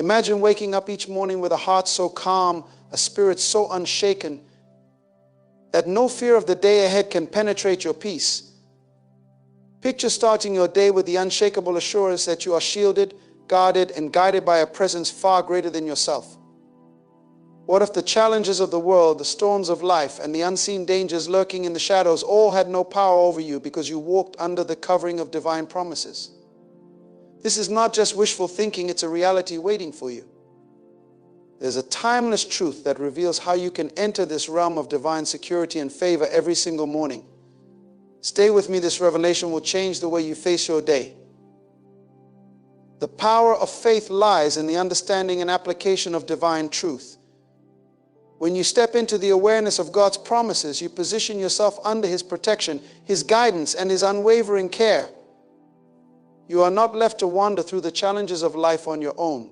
Imagine waking up each morning with a heart so calm, a spirit so unshaken, that no fear of the day ahead can penetrate your peace. Picture starting your day with the unshakable assurance that you are shielded, guarded, and guided by a presence far greater than yourself. What if the challenges of the world, the storms of life, and the unseen dangers lurking in the shadows all had no power over you because you walked under the covering of divine promises? This is not just wishful thinking, it's a reality waiting for you. There's a timeless truth that reveals how you can enter this realm of divine security and favor every single morning. Stay with me, this revelation will change the way you face your day. The power of faith lies in the understanding and application of divine truth. When you step into the awareness of God's promises, you position yourself under His protection, His guidance, and His unwavering care. You are not left to wander through the challenges of life on your own.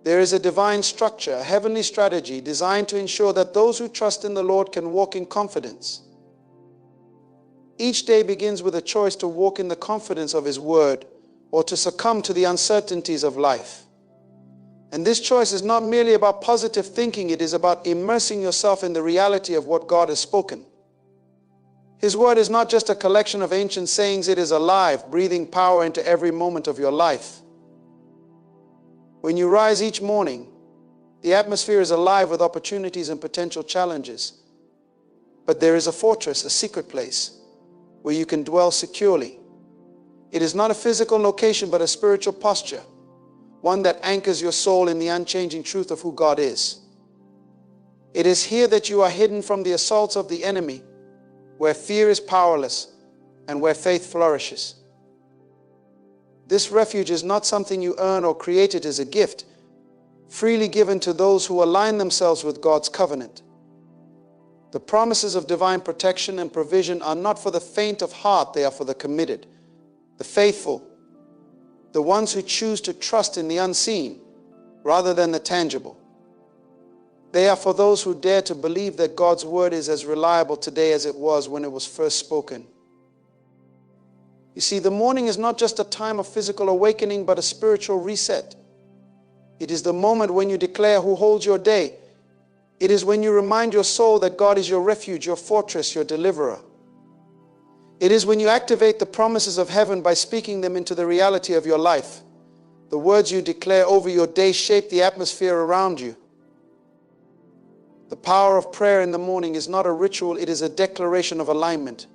There is a divine structure, a heavenly strategy designed to ensure that those who trust in the Lord can walk in confidence. Each day begins with a choice to walk in the confidence of His Word or to succumb to the uncertainties of life. And this choice is not merely about positive thinking, it is about immersing yourself in the reality of what God has spoken. His Word is not just a collection of ancient sayings, it is alive, breathing power into every moment of your life. When you rise each morning, the atmosphere is alive with opportunities and potential challenges. But there is a fortress, a secret place, where you can dwell securely. It is not a physical location, but a spiritual posture, one that anchors your soul in the unchanging truth of who God is. It is here that you are hidden from the assaults of the enemy, where fear is powerless and where faith flourishes. This refuge is not something you earn or create, it is a gift, freely given to those who align themselves with God's covenant. The promises of divine protection and provision are not for the faint of heart, they are for the committed, the faithful, the ones who choose to trust in the unseen rather than the tangible. They are for those who dare to believe that God's word is as reliable today as it was when it was first spoken. You see, the morning is not just a time of physical awakening, but a spiritual reset. It is the moment when you declare who holds your day. It is when you remind your soul that God is your refuge, your fortress, your deliverer. It is when you activate the promises of heaven by speaking them into the reality of your life. The words you declare over your day shape the atmosphere around you. The power of prayer in the morning is not a ritual, it is a declaration of alignment.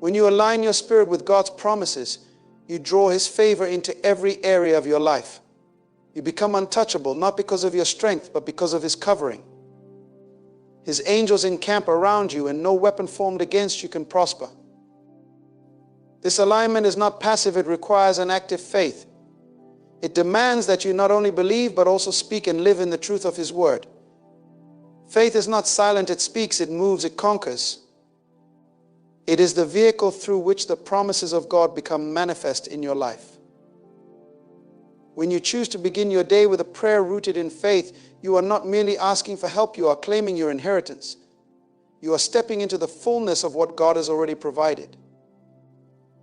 When you align your spirit with God's promises, you draw His favor into every area of your life. You become untouchable, not because of your strength, but because of His covering. His angels encamp around you, and no weapon formed against you can prosper. This alignment is not passive, it requires an active faith. It demands that you not only believe, but also speak and live in the truth of His word. Faith is not silent, it speaks, it moves, it conquers. It is the vehicle through which the promises of God become manifest in your life. When you choose to begin your day with a prayer rooted in faith, you are not merely asking for help, you are claiming your inheritance. You are stepping into the fullness of what God has already provided.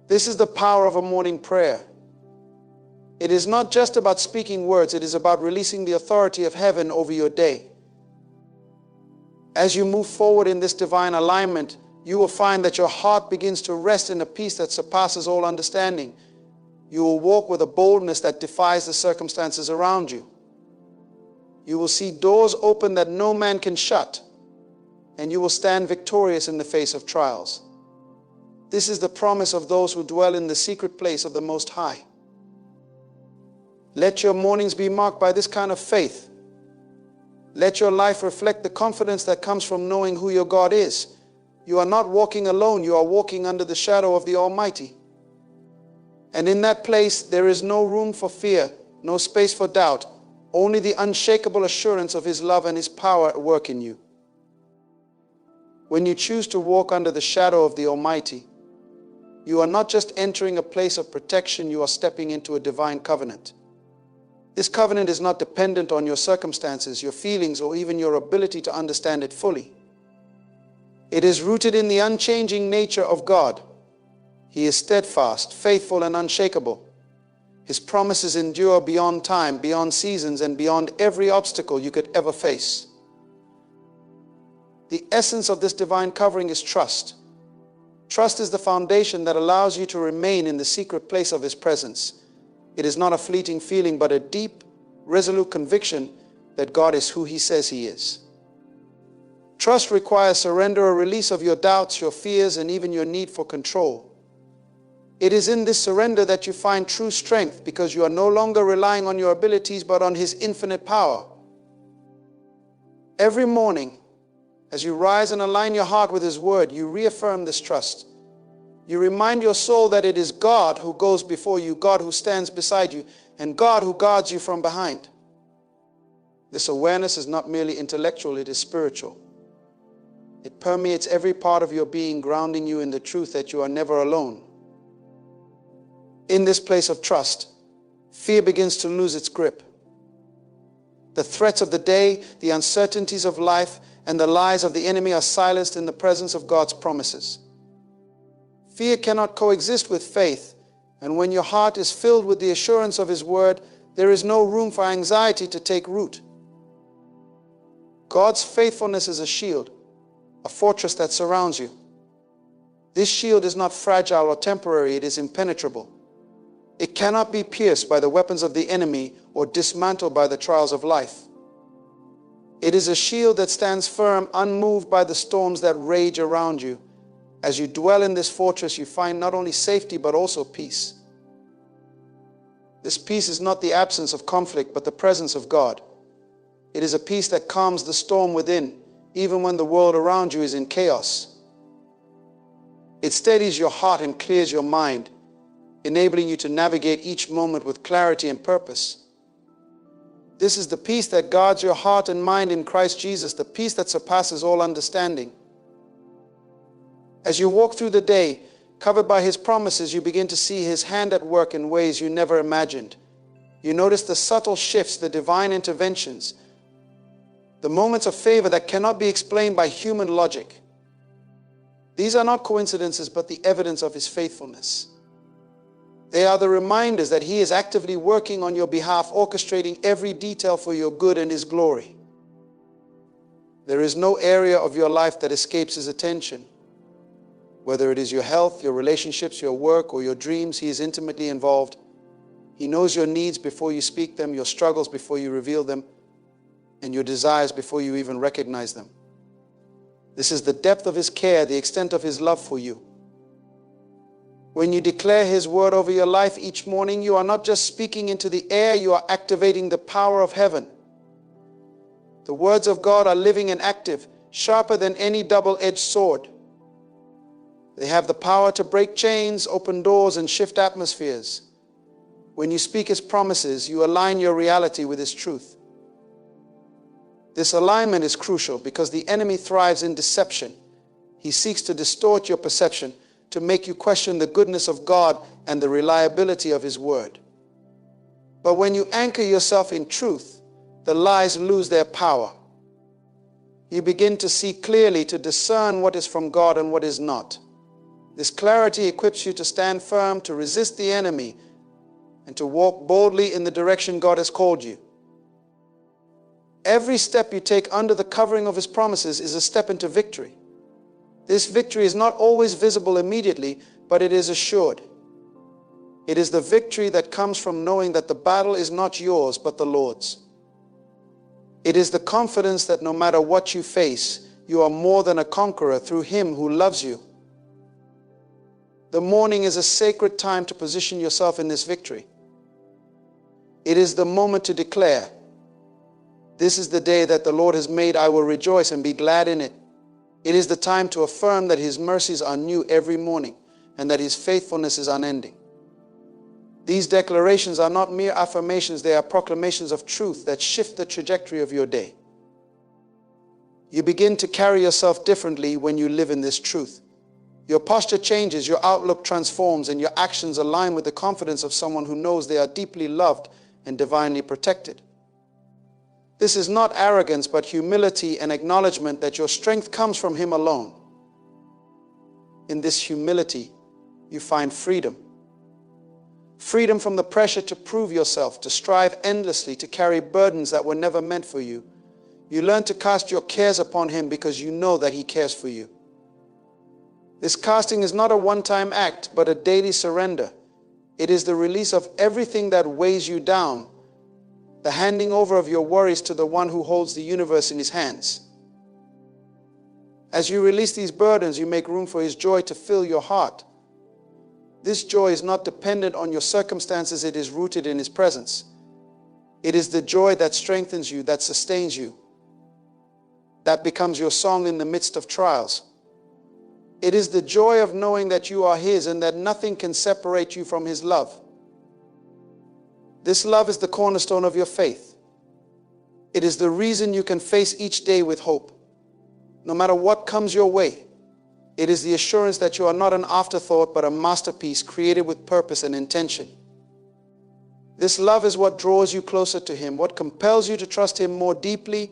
This is the power of a morning prayer. It is not just about speaking words, it is about releasing the authority of heaven over your day. As you move forward in this divine alignment, you will find that your heart begins to rest in a peace that surpasses all understanding. You will walk with a boldness that defies the circumstances around you. You will see doors open that no man can shut, and you will stand victorious in the face of trials. This is the promise of those who dwell in the secret place of the Most High. Let your mornings be marked by this kind of faith. Let your life reflect the confidence that comes from knowing who your God is. You are not walking alone, you are walking under the shadow of the Almighty. And in that place, there is no room for fear, no space for doubt, only the unshakable assurance of His love and His power at work in you. When you choose to walk under the shadow of the Almighty, you are not just entering a place of protection, you are stepping into a divine covenant. This covenant is not dependent on your circumstances, your feelings, or even your ability to understand it fully. It is rooted in the unchanging nature of God. He is steadfast, faithful, and unshakable. His promises endure beyond time, beyond seasons, and beyond every obstacle you could ever face. The essence of this divine covering is trust. Trust is the foundation that allows you to remain in the secret place of His presence. It is not a fleeting feeling, but a deep, resolute conviction that God is who He says He is. Trust requires surrender or release of your doubts, your fears, and even your need for control. It is in this surrender that you find true strength, because you are no longer relying on your abilities but on His infinite power. Every morning, as you rise and align your heart with His word, you reaffirm this trust. You remind your soul that it is God who goes before you, God who stands beside you, and God who guards you from behind. This awareness is not merely intellectual, it is spiritual. It permeates every part of your being, grounding you in the truth that you are never alone. In this place of trust, fear begins to lose its grip. The threats of the day, the uncertainties of life, and the lies of the enemy are silenced in the presence of God's promises. Fear cannot coexist with faith, and when your heart is filled with the assurance of His word, there is no room for anxiety to take root. God's faithfulness is a shield, a fortress that surrounds you. This shield is not fragile or temporary, it is impenetrable. It cannot be pierced by the weapons of the enemy or dismantled by the trials of life. It is a shield that stands firm, unmoved by the storms that rage around you. As you dwell in this fortress, you find not only safety but also peace. This peace is not the absence of conflict, but the presence of God. It is a peace that calms the storm within, even when the world around you is in chaos. It steadies your heart and clears your mind, enabling you to navigate each moment with clarity and purpose. This is the peace that guards your heart and mind in Christ Jesus, the peace that surpasses all understanding. As you walk through the day, covered by His promises, you begin to see His hand at work in ways you never imagined. You notice the subtle shifts, the divine interventions, the moments of favor that cannot be explained by human logic. These are not coincidences, but the evidence of His faithfulness. They are the reminders that He is actively working on your behalf, orchestrating every detail for your good and His glory. There is no area of your life that escapes His attention. Whether it is your health, your relationships, your work, or your dreams, He is intimately involved. He knows your needs before you speak them, your struggles before you reveal them, and your desires before you even recognize them. This is the depth of His care, the extent of His love for you. When you declare His word over your life each morning, you are not just speaking into the air, you are activating the power of heaven. The words of God are living and active, sharper than any double-edged sword. They have the power to break chains, open doors, and shift atmospheres. When you speak His promises, you align your reality with His truth. This alignment is crucial because the enemy thrives in deception. He seeks to distort your perception, to make you question the goodness of God and the reliability of His word. But when you anchor yourself in truth, the lies lose their power. You begin to see clearly, to discern what is from God and what is not. This clarity equips you to stand firm, to resist the enemy, and to walk boldly in the direction God has called you. Every step you take under the covering of His promises is a step into victory. This victory is not always visible immediately, but it is assured. It is the victory that comes from knowing that the battle is not yours, but the Lord's. It is the confidence that no matter what you face, you are more than a conqueror through Him who loves you. The morning is a sacred time to position yourself in this victory. It is the moment to declare, "This is the day that the Lord has made. I will rejoice and be glad in it." It is the time to affirm that His mercies are new every morning and that His faithfulness is unending. These declarations are not mere affirmations, they are proclamations of truth that shift the trajectory of your day. You begin to carry yourself differently when you live in this truth. Your posture changes, your outlook transforms, and your actions align with the confidence of someone who knows they are deeply loved and divinely protected. This is not arrogance, but humility and acknowledgement that your strength comes from Him alone. In this humility, you find freedom. freedom from the pressure to prove yourself, to strive endlessly, to carry burdens that were never meant for you. You learn to cast your cares upon him because you know that he cares for you. This casting is not a one-time act, but a daily surrender. It is the release of everything that weighs you down, the handing over of your worries to the one who holds the universe in his hands. As you release these burdens, you make room for his joy to fill your heart. This joy is not dependent on your circumstances, it is rooted in his presence. It is the joy that strengthens you, that sustains you, that becomes your song in the midst of trials. It is the joy of knowing that you are his and that nothing can separate you from his love. This love is the cornerstone of your faith. It is the reason you can face each day with hope, no matter what comes your way. It is the assurance that you are not an afterthought, but a masterpiece created with purpose and intention. This love is what draws you closer to him, what compels you to trust him more deeply,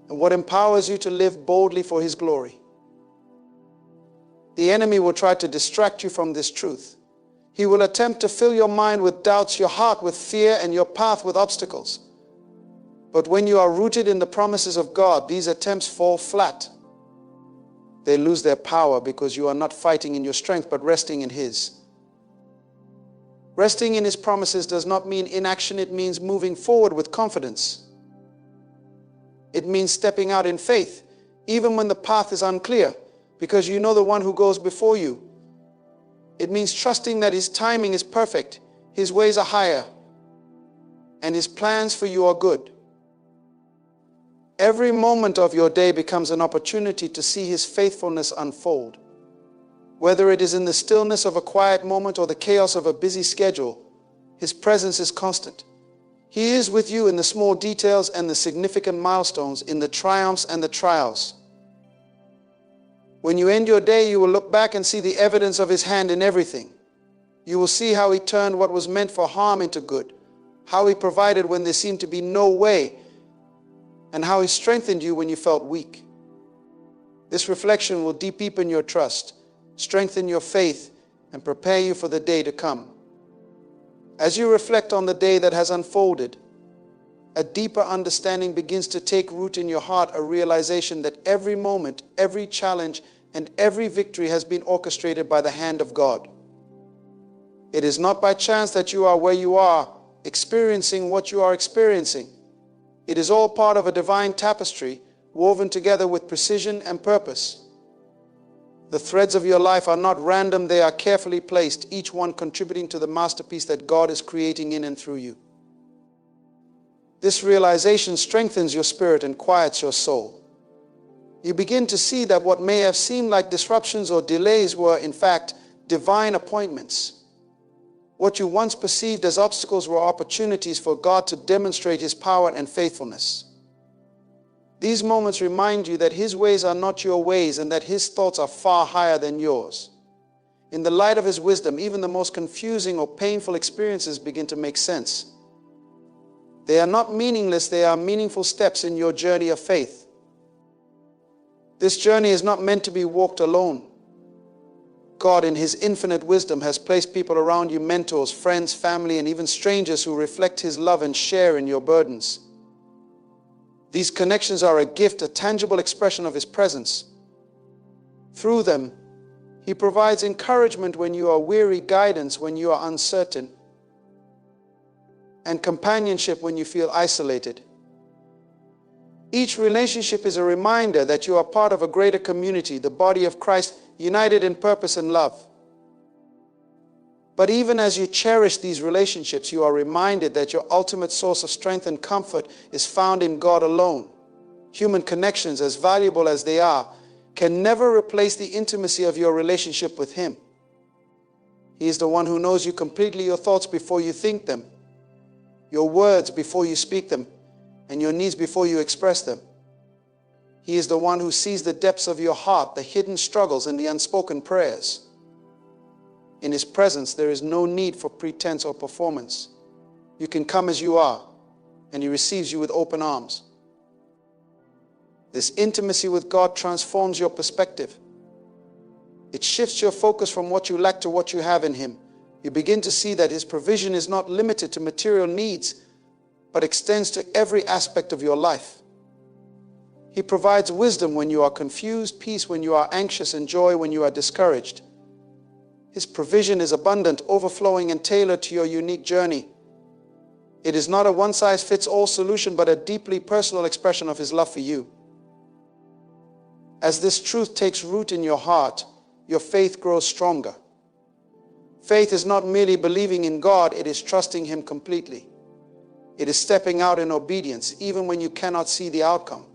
and what empowers you to live boldly for his glory. The enemy will try to distract you from this truth. He will attempt to fill your mind with doubts, your heart with fear, and your path with obstacles. But when you are rooted in the promises of God, these attempts fall flat. They lose their power because you are not fighting in your strength, but resting in his. Resting in his promises does not mean inaction. It means moving forward with confidence. It means stepping out in faith, even when the path is unclear, because you know the one who goes before you. It means trusting that his timing is perfect, his ways are higher, and his plans for you are good. Every moment of your day becomes an opportunity to see his faithfulness unfold. Whether it is in the stillness of a quiet moment or the chaos of a busy schedule, his presence is constant. He is with you in the small details and the significant milestones, in the triumphs and the trials. When you end your day, you will look back and see the evidence of his hand in everything. You will see how he turned what was meant for harm into good, how he provided when there seemed to be no way, and how he strengthened you when you felt weak. This reflection will deepen your trust, strengthen your faith, and prepare you for the day to come. As you reflect on the day that has unfolded, a deeper understanding begins to take root in your heart, a realization that every moment, every challenge, and every victory has been orchestrated by the hand of God. It is not by chance that you are where you are, experiencing what you are experiencing. It is all part of a divine tapestry woven together with precision and purpose. The threads of your life are not random, they are carefully placed, each one contributing to the masterpiece that God is creating in and through you. This realization strengthens your spirit and quiets your soul. You begin to see that what may have seemed like disruptions or delays were, in fact, divine appointments. What you once perceived as obstacles were opportunities for God to demonstrate his power and faithfulness. These moments remind you that his ways are not your ways and that his thoughts are far higher than yours. In the light of his wisdom, even the most confusing or painful experiences begin to make sense. They are not meaningless, they are meaningful steps in your journey of faith. This journey is not meant to be walked alone. God, in his infinite wisdom, has placed people around you, mentors, friends, family, and even strangers who reflect his love and share in your burdens. These connections are a gift, a tangible expression of his presence. Through them, he provides encouragement when you are weary, guidance when you are uncertain, and companionship when you feel isolated. Each relationship is a reminder that you are part of a greater community, the body of Christ, united in purpose and love. But even as you cherish these relationships, you are reminded that your ultimate source of strength and comfort is found in God alone. Human connections, as valuable as they are, can never replace the intimacy of your relationship with him. He is the one who knows you completely, your thoughts before you think them, your words before you speak them, and your needs before you express them. He is the one who sees the depths of your heart, the hidden struggles and the unspoken prayers. In his presence, there is no need for pretense or performance. You can come as you are, and he receives you with open arms. This intimacy with God transforms your perspective. It shifts your focus from what you lack to what you have in him, You begin to see that his provision is not limited to material needs, but extends to every aspect of your life. He provides wisdom when you are confused, peace when you are anxious, and joy when you are discouraged. His provision is abundant, overflowing, and tailored to your unique journey. It is not a one-size-fits-all solution, but a deeply personal expression of his love for you. As this truth takes root in your heart, your faith grows stronger. Faith is not merely believing in God, it is trusting him completely. It is stepping out in obedience, even when you cannot see the outcome.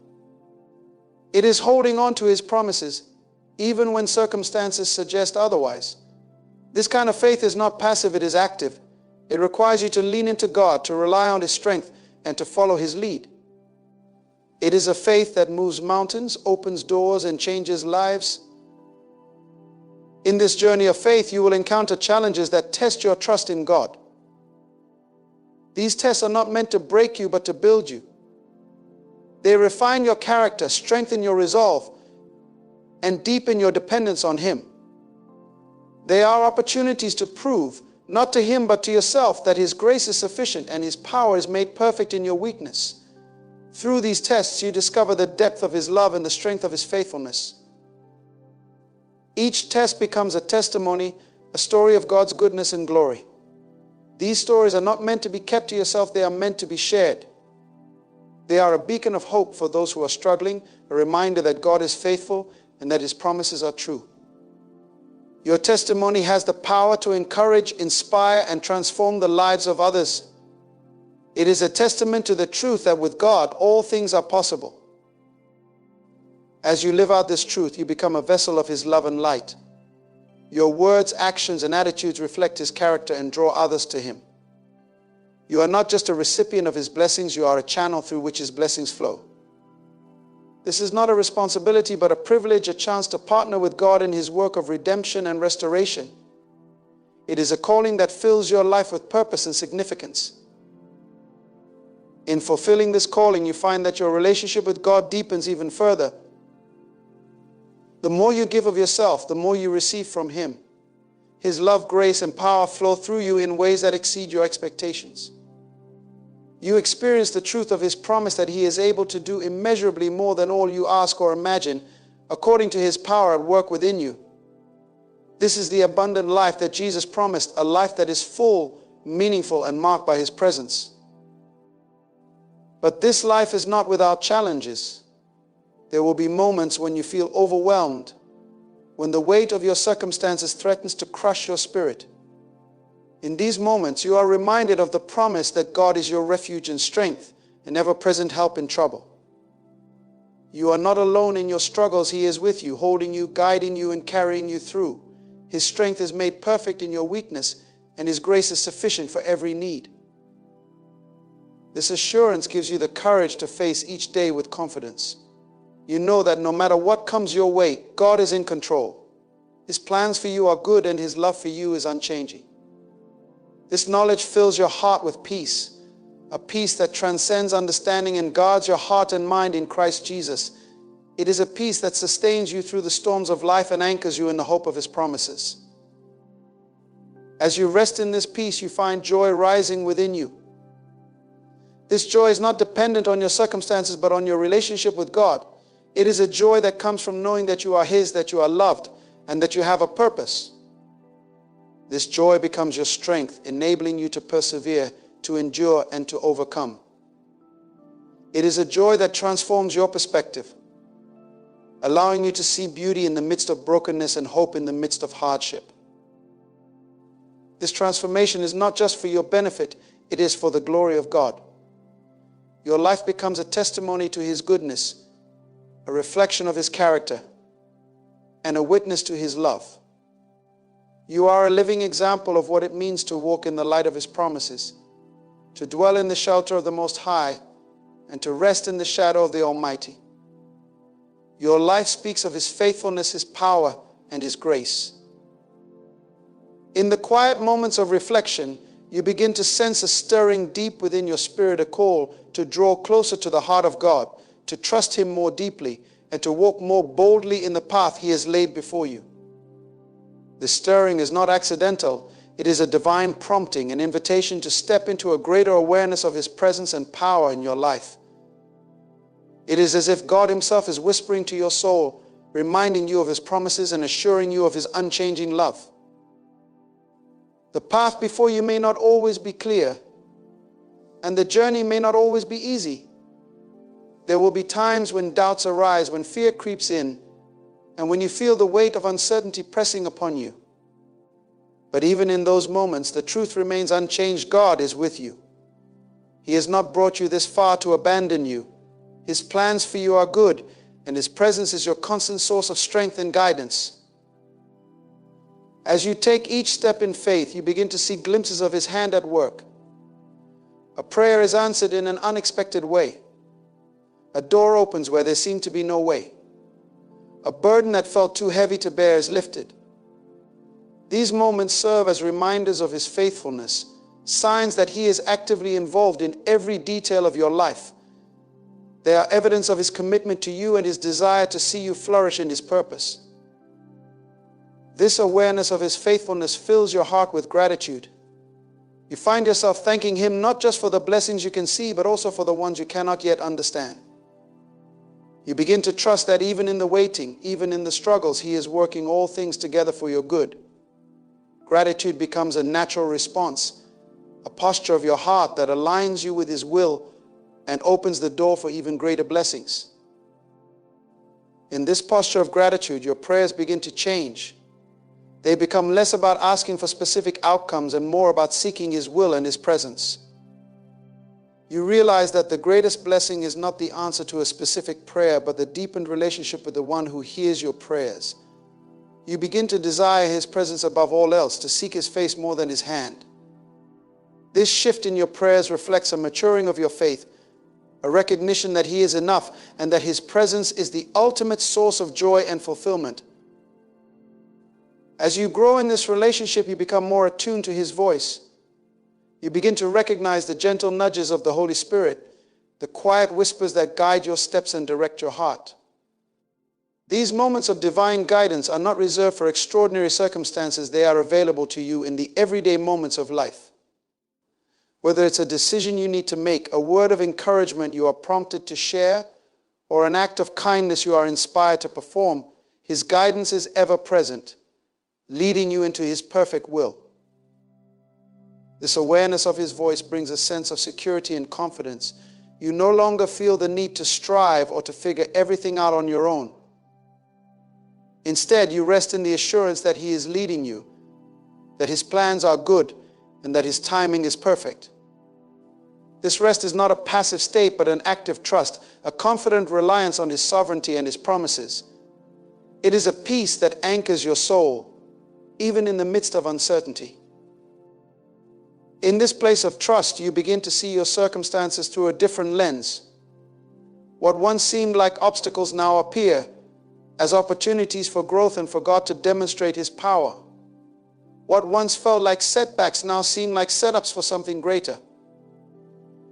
It is holding on to his promises, even when circumstances suggest otherwise. This kind of faith is not passive, it is active. It requires you to lean into God, to rely on his strength, and to follow his lead. It is a faith that moves mountains, opens doors, and changes lives. In this journey of faith, you will encounter challenges that test your trust in God. These tests are not meant to break you, but to build you. They refine your character, strengthen your resolve, and deepen your dependence on him. They are opportunities to prove, not to him but to yourself, that his grace is sufficient and his power is made perfect in your weakness. Through these tests, you discover the depth of his love and the strength of his faithfulness. Each test becomes a testimony, a story of God's goodness and glory. These stories are not meant to be kept to yourself, they are meant to be shared. They are a beacon of hope for those who are struggling, a reminder that God is faithful and that his promises are true. Your testimony has the power to encourage, inspire, and transform the lives of others. It is a testament to the truth that with God, all things are possible. As you live out this truth, you become a vessel of his love and light. Your words, actions, and attitudes reflect his character and draw others to him. You are not just a recipient of his blessings, you are a channel through which his blessings flow. This is not a responsibility, but a privilege, a chance to partner with God in his work of redemption and restoration. It is a calling that fills your life with purpose and significance. In fulfilling this calling, you find that your relationship with God deepens even further. The more you give of yourself, the more you receive from him. His love, grace, and power flow through you in ways that exceed your expectations. You experience the truth of his promise that he is able to do immeasurably more than all you ask or imagine, according to his power at work within you. This is the abundant life that Jesus promised, a life that is full, meaningful, and marked by his presence. But this life is not without challenges. There will be moments when you feel overwhelmed, when the weight of your circumstances threatens to crush your spirit. In these moments, you are reminded of the promise that God is your refuge and strength, an ever-present help in trouble. You are not alone in your struggles. He is with you, holding you, guiding you, and carrying you through. His strength is made perfect in your weakness, and his grace is sufficient for every need. This assurance gives you the courage to face each day with confidence. You know that no matter what comes your way, God is in control. His plans for you are good, and his love for you is unchanging. This knowledge fills your heart with peace, a peace that transcends understanding and guards your heart and mind in Christ Jesus. It is a peace that sustains you through the storms of life and anchors you in the hope of his promises. As you rest in this peace, you find joy rising within you. This joy is not dependent on your circumstances, but on your relationship with God. It is a joy that comes from knowing that you are his, that you are loved, and that you have a purpose. This joy becomes your strength, enabling you to persevere, to endure, and to overcome. It is a joy that transforms your perspective, allowing you to see beauty in the midst of brokenness and hope in the midst of hardship. This transformation is not just for your benefit, it is for the glory of God. Your life becomes a testimony to his goodness, a reflection of his character, and a witness to his love. You are a living example of what it means to walk in the light of his promises, to dwell in the shelter of the Most High, and to rest in the shadow of the Almighty. Your life speaks of his faithfulness, his power, and his grace. In the quiet moments of reflection, you begin to sense a stirring deep within your spirit, a call to draw closer to the heart of God, to trust him more deeply, and to walk more boldly in the path he has laid before you. The stirring is not accidental. It is a divine prompting, an invitation to step into a greater awareness of His presence and power in your life. It is as if God Himself is whispering to your soul, reminding you of His promises and assuring you of His unchanging love. The path before you may not always be clear, and the journey may not always be easy. There will be times when doubts arise, when fear creeps in, and when you feel the weight of uncertainty pressing upon you. But even in those moments, the truth remains unchanged. God is with you. He has not brought you this far to abandon you. His plans for you are good, and His presence is your constant source of strength and guidance. As you take each step in faith, you begin to see glimpses of His hand at work. A prayer is answered in an unexpected way. A door opens where there seemed to be no way. A burden that felt too heavy to bear is lifted. These moments serve as reminders of His faithfulness, signs that He is actively involved in every detail of your life. They are evidence of His commitment to you and His desire to see you flourish in His purpose. This awareness of His faithfulness fills your heart with gratitude. You find yourself thanking Him not just for the blessings you can see, but also for the ones you cannot yet understand. You begin to trust that even in the waiting, even in the struggles, He is working all things together for your good. Gratitude becomes a natural response, a posture of your heart that aligns you with His will and opens the door for even greater blessings. In this posture of gratitude, your prayers begin to change. They become less about asking for specific outcomes and more about seeking His will and His presence. You realize that the greatest blessing is not the answer to a specific prayer, but the deepened relationship with the one who hears your prayers. You begin to desire His presence above all else, to seek His face more than His hand. This shift in your prayers reflects a maturing of your faith, a recognition that He is enough and that His presence is the ultimate source of joy and fulfillment. As you grow in this relationship, you become more attuned to His voice. You begin to recognize the gentle nudges of the Holy Spirit, the quiet whispers that guide your steps and direct your heart. These moments of divine guidance are not reserved for extraordinary circumstances. They are available to you in the everyday moments of life. Whether it's a decision you need to make, a word of encouragement you are prompted to share, or an act of kindness you are inspired to perform, His guidance is ever present, leading you into His perfect will. This awareness of His voice brings a sense of security and confidence. You no longer feel the need to strive or to figure everything out on your own. Instead, you rest in the assurance that He is leading you, that His plans are good, and that His timing is perfect. This rest is not a passive state, but an active trust, a confident reliance on His sovereignty and His promises. It is a peace that anchors your soul, even in the midst of uncertainty. In this place of trust, you begin to see your circumstances through a different lens. What once seemed like obstacles now appear as opportunities for growth and for God to demonstrate His power. What once felt like setbacks now seem like setups for something greater.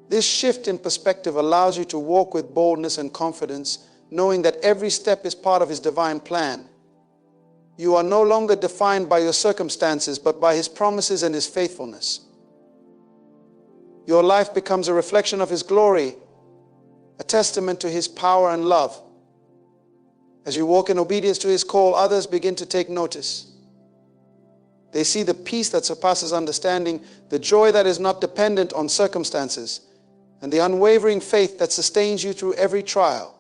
This shift in perspective allows you to walk with boldness and confidence, knowing that every step is part of His divine plan. You are no longer defined by your circumstances, but by His promises and His faithfulness. Your life becomes a reflection of His glory, a testament to His power and love. As you walk in obedience to His call, others begin to take notice. They see the peace that surpasses understanding, the joy that is not dependent on circumstances, and the unwavering faith that sustains you through every trial.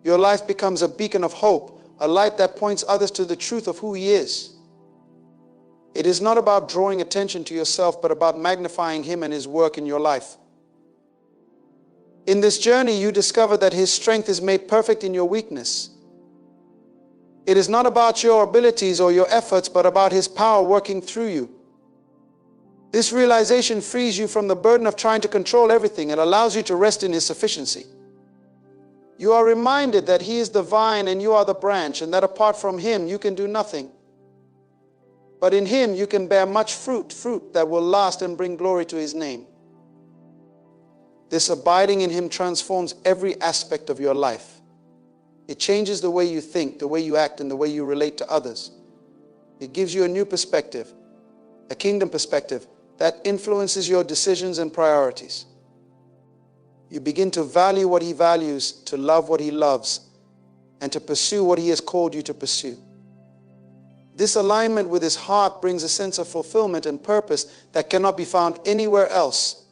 Your life becomes a beacon of hope, a light that points others to the truth of who He is. It is not about drawing attention to yourself, but about magnifying Him and His work in your life. In this journey, you discover that His strength is made perfect in your weakness. It is not about your abilities or your efforts, but about His power working through you. This realization frees you from the burden of trying to control everything and allows you to rest in His sufficiency. You are reminded that He is the vine and you are the branch, and that apart from Him, you can do nothing. But in Him, you can bear much fruit that will last and bring glory to His name. This abiding in Him transforms every aspect of your life. It changes the way you think, the way you act, and the way you relate to others. It gives you a new perspective, a kingdom perspective that influences your decisions and priorities. You begin to value what He values, to love what He loves, and to pursue what He has called you to pursue. This alignment with His heart brings a sense of fulfillment and purpose that cannot be found anywhere else.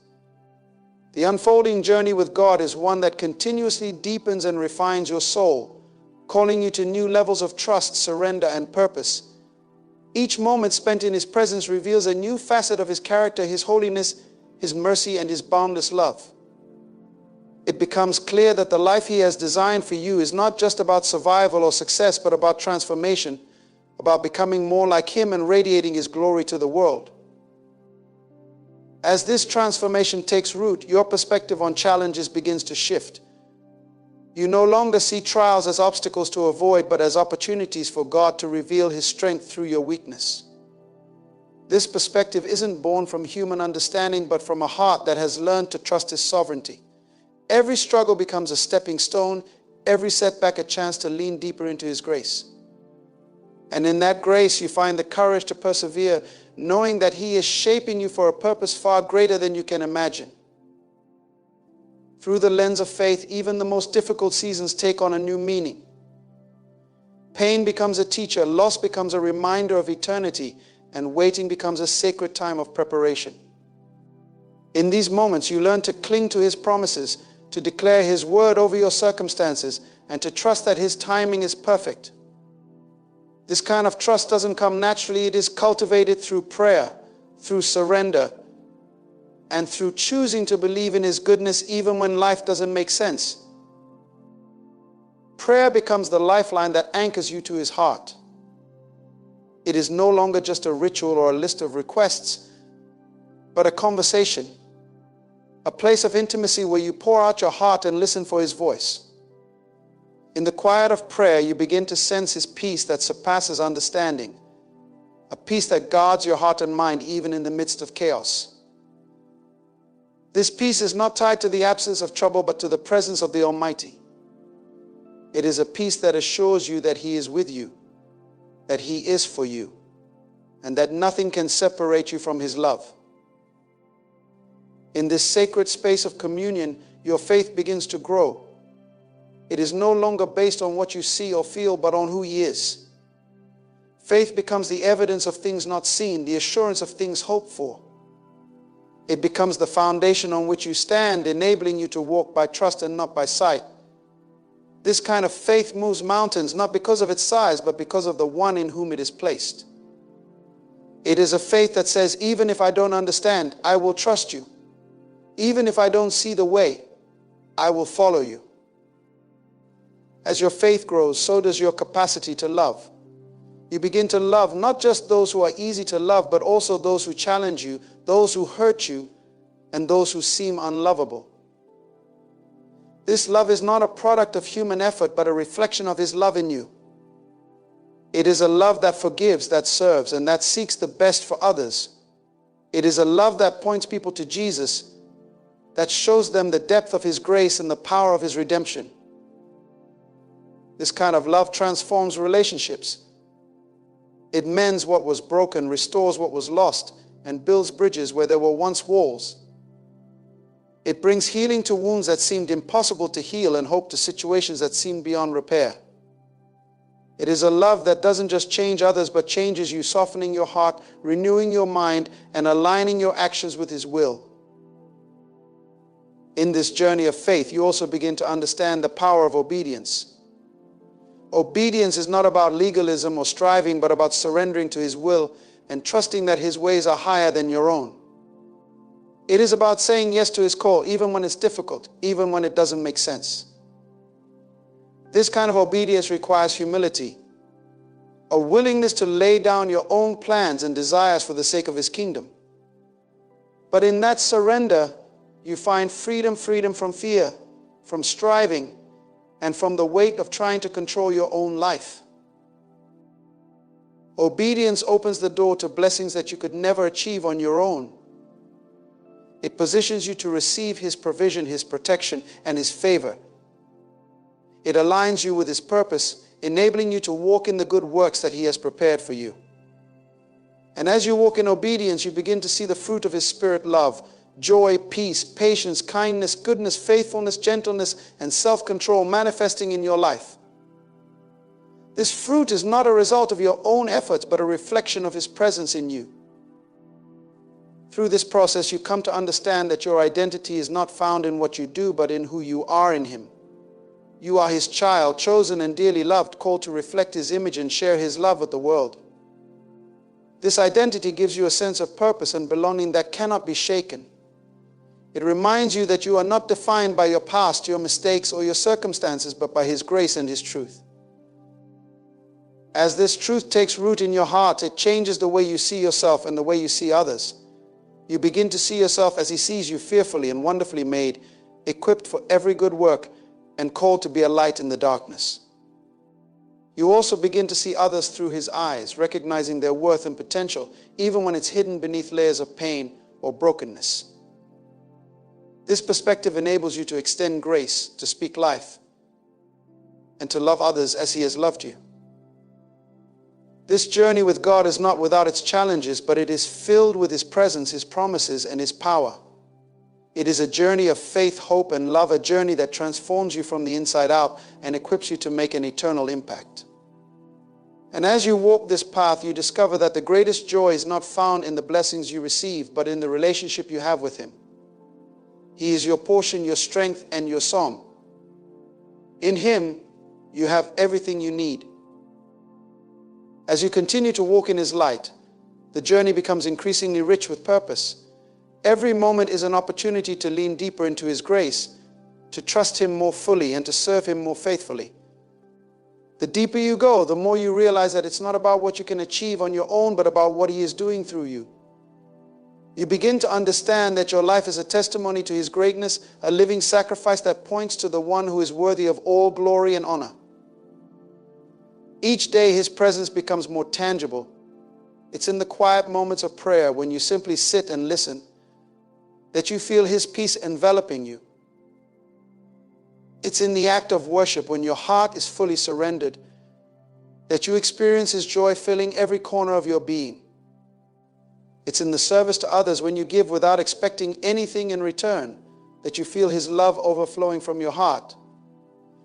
The unfolding journey with God is one that continuously deepens and refines your soul, calling you to new levels of trust, surrender, and purpose. Each moment spent in His presence reveals a new facet of His character, His holiness, His mercy, and His boundless love. It becomes clear that the life He has designed for you is not just about survival or success, but about transformation, about becoming more like Him and radiating His glory to the world. As this transformation takes root, your perspective on challenges begins to shift. You no longer see trials as obstacles to avoid, but as opportunities for God to reveal His strength through your weakness. This perspective isn't born from human understanding, but from a heart that has learned to trust His sovereignty. Every struggle becomes a stepping stone, every setback a chance to lean deeper into His grace. And in that grace, you find the courage to persevere, knowing that He is shaping you for a purpose far greater than you can imagine. Through the lens of faith, even the most difficult seasons take on a new meaning. Pain becomes a teacher, loss becomes a reminder of eternity, and waiting becomes a sacred time of preparation. In these moments, you learn to cling to His promises, to declare His word over your circumstances, and to trust that His timing is perfect. This kind of trust doesn't come naturally. It is cultivated through prayer, through surrender, and through choosing to believe in His goodness even when life doesn't make sense. Prayer becomes the lifeline that anchors you to His heart. It is no longer just a ritual or a list of requests, but a conversation, a place of intimacy where you pour out your heart and listen for His voice. In the quiet of prayer, you begin to sense His peace that surpasses understanding, a peace that guards your heart and mind even in the midst of chaos. This peace is not tied to the absence of trouble, but to the presence of the Almighty. It is a peace that assures you that He is with you, that He is for you, and that nothing can separate you from His love. In this sacred space of communion, your faith begins to grow. It is no longer based on what you see or feel, but on who He is. Faith becomes the evidence of things not seen, the assurance of things hoped for. It becomes the foundation on which you stand, enabling you to walk by trust and not by sight. This kind of faith moves mountains, not because of its size, but because of the one in whom it is placed. It is a faith that says, even if I don't understand, I will trust you. Even if I don't see the way, I will follow you. As your faith grows, so does your capacity to love. You begin to love not just those who are easy to love, but also those who challenge you, those who hurt you, and those who seem unlovable. This love is not a product of human effort, but a reflection of His love in you. It is a love that forgives, that serves, and that seeks the best for others. It is a love that points people to Jesus, that shows them the depth of His grace and the power of His redemption. This kind of love transforms relationships. It mends what was broken, restores what was lost, and builds bridges where there were once walls. It brings healing to wounds that seemed impossible to heal and hope to situations that seemed beyond repair. It is a love that doesn't just change others, but changes you, softening your heart, renewing your mind, and aligning your actions with His will. In this journey of faith, you also begin to understand the power of obedience. Obedience is not about legalism or striving, but about surrendering to His will and trusting that His ways are higher than your own. It is about saying yes to His call, even when it's difficult, even when it doesn't make sense. This kind of obedience requires humility, a willingness to lay down your own plans and desires for the sake of His kingdom. But in that surrender, you find freedom from fear, from striving, and from the weight of trying to control your own life. Obedience opens the door to blessings that you could never achieve on your own. It positions you to receive His provision, His protection, and His favor. It aligns you with His purpose, enabling you to walk in the good works that He has prepared for you. And as you walk in obedience, you begin to see the fruit of His Spirit: love, joy, peace, patience, kindness, goodness, faithfulness, gentleness, and self-control manifesting in your life. This fruit is not a result of your own efforts, but a reflection of His presence in you. Through this process, you come to understand that your identity is not found in what you do, but in who you are in Him. You are His child, chosen and dearly loved, called to reflect His image and share His love with the world. This identity gives you a sense of purpose and belonging that cannot be shaken. It reminds you that you are not defined by your past, your mistakes, or your circumstances, but by His grace and His truth. As this truth takes root in your heart, it changes the way you see yourself and the way you see others. You begin to see yourself as He sees you, fearfully and wonderfully made, equipped for every good work, and called to be a light in the darkness. You also begin to see others through His eyes, recognizing their worth and potential, even when it's hidden beneath layers of pain or brokenness. This perspective enables you to extend grace, to speak life, and to love others as He has loved you. This journey with God is not without its challenges, but it is filled with His presence, His promises, and His power. It is a journey of faith, hope, and love, a journey that transforms you from the inside out and equips you to make an eternal impact. And as you walk this path, you discover that the greatest joy is not found in the blessings you receive, but in the relationship you have with Him. He is your portion, your strength, and your song. In Him, you have everything you need. As you continue to walk in His light, the journey becomes increasingly rich with purpose. Every moment is an opportunity to lean deeper into His grace, to trust Him more fully, and to serve Him more faithfully. The deeper you go, the more you realize that it's not about what you can achieve on your own, but about what He is doing through you. You begin to understand that your life is a testimony to His greatness, a living sacrifice that points to the one who is worthy of all glory and honor. Each day His presence becomes more tangible. It's in the quiet moments of prayer, when you simply sit and listen, that you feel His peace enveloping you. It's in the act of worship, when your heart is fully surrendered, that you experience His joy filling every corner of your being. It's in the service to others, when you give without expecting anything in return, that you feel His love overflowing from your heart.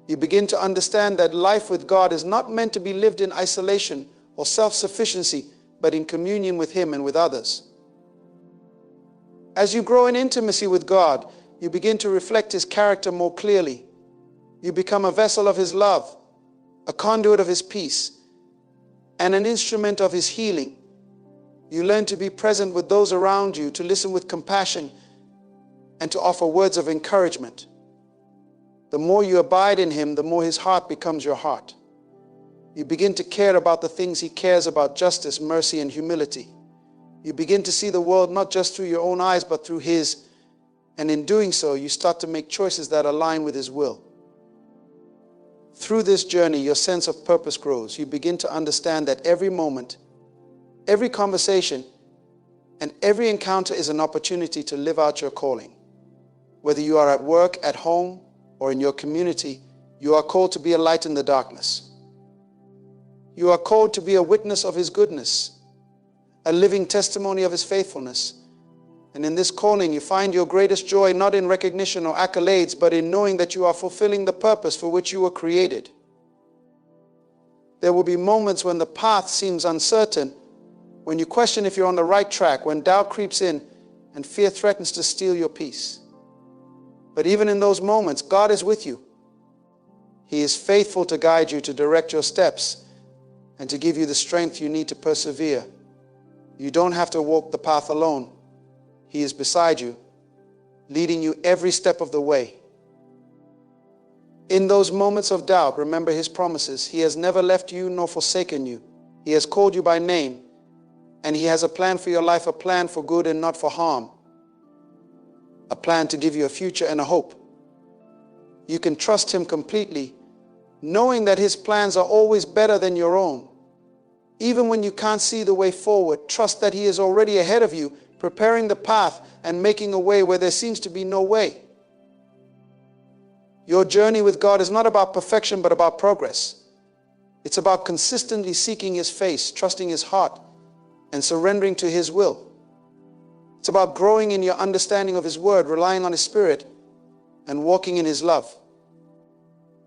You begin to understand that life with God is not meant to be lived in isolation or self-sufficiency, but in communion with Him and with others. As you grow in intimacy with God, you begin to reflect His character more clearly. You become a vessel of His love, a conduit of His peace, and an instrument of His healing. You learn to be present with those around you, to listen with compassion, and to offer words of encouragement. The more you abide in Him, the more His heart becomes your heart. You begin to care about the things He cares about: justice, mercy, and humility. You begin to see the world not just through your own eyes, but through His. And in doing so, you start to make choices that align with His will. Through this journey, your sense of purpose grows. You begin to understand that every moment, every conversation, and every encounter is an opportunity to live out your calling. Whether you are at work, at home, or in your community, you are called to be a light in the darkness. You are called to be a witness of His goodness, a living testimony of His faithfulness. And in this calling, you find your greatest joy not in recognition or accolades, but in knowing that you are fulfilling the purpose for which you were created. There will be moments when the path seems uncertain, when you question if you're on the right track, when doubt creeps in and fear threatens to steal your peace. But even in those moments, God is with you. He is faithful to guide you, to direct your steps, and to give you the strength you need to persevere. You don't have to walk the path alone. He is beside you, leading you every step of the way. In those moments of doubt, remember His promises. He has never left you nor forsaken you. He has called you by name, and He has a plan for your life, a plan for good and not for harm, a plan to give you a future and a hope. You can trust Him completely, knowing that His plans are always better than your own. Even when you can't see the way forward, trust that He is already ahead of you, preparing the path and making a way where there seems to be no way. Your journey with God is not about perfection, but about progress. It's about consistently seeking His face, trusting His heart, and surrendering to His will. It's about growing in your understanding of His Word, relying on His Spirit, and walking in His love.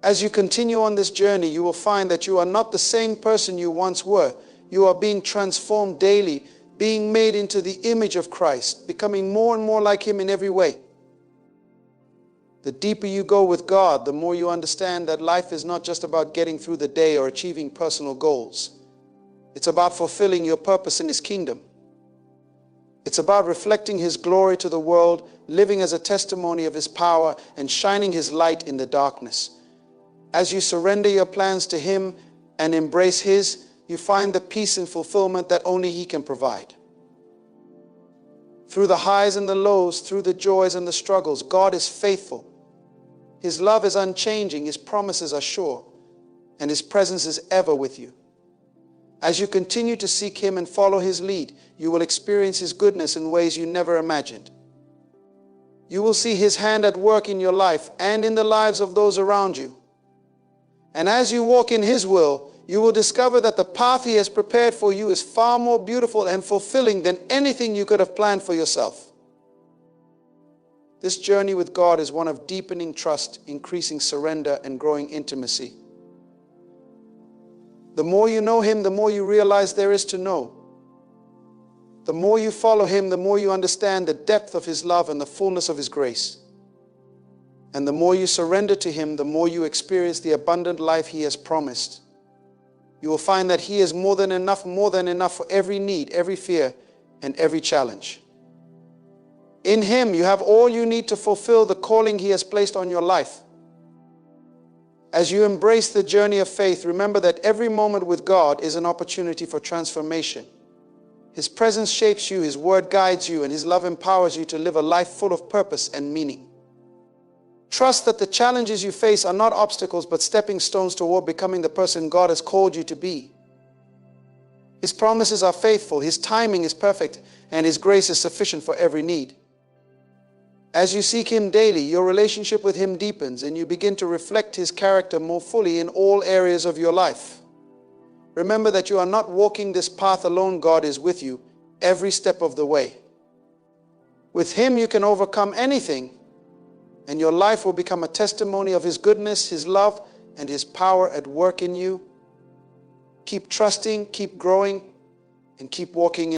As you continue on this journey, you will find that you are not the same person you once were. You are being transformed daily, being made into the image of Christ, becoming more and more like Him in every way. The deeper you go with God, the more you understand that life is not just about getting through the day or achieving personal goals. It's about fulfilling your purpose in His kingdom. It's about reflecting His glory to the world, living as a testimony of His power, and shining His light in the darkness. As you surrender your plans to Him and embrace His, you find the peace and fulfillment that only He can provide. Through the highs and the lows, through the joys and the struggles, God is faithful. His love is unchanging, His promises are sure, and His presence is ever with you. As you continue to seek Him and follow His lead, you will experience His goodness in ways you never imagined. You will see His hand at work in your life and in the lives of those around you. And as you walk in His will, you will discover that the path He has prepared for you is far more beautiful and fulfilling than anything you could have planned for yourself. This journey with God is one of deepening trust, increasing surrender, and growing intimacy. The more you know Him, the more you realize there is to know. The more you follow Him, the more you understand the depth of His love and the fullness of His grace. And the more you surrender to Him, the more you experience the abundant life He has promised. You will find that He is more than enough for every need, every fear, and every challenge. In Him, you have all you need to fulfill the calling He has placed on your life. As you embrace the journey of faith, remember that every moment with God is an opportunity for transformation. His presence shapes you, His word guides you, and His love empowers you to live a life full of purpose and meaning. Trust that the challenges you face are not obstacles, but stepping stones toward becoming the person God has called you to be. His promises are faithful, His timing is perfect, and His grace is sufficient for every need. As you seek Him daily, your relationship with Him deepens, and you begin to reflect His character more fully in all areas of your life. Remember that you are not walking this path alone. God is with you every step of the way. With Him, you can overcome anything, and your life will become a testimony of His goodness, His love, and His power at work in you. Keep trusting, keep growing, and keep walking in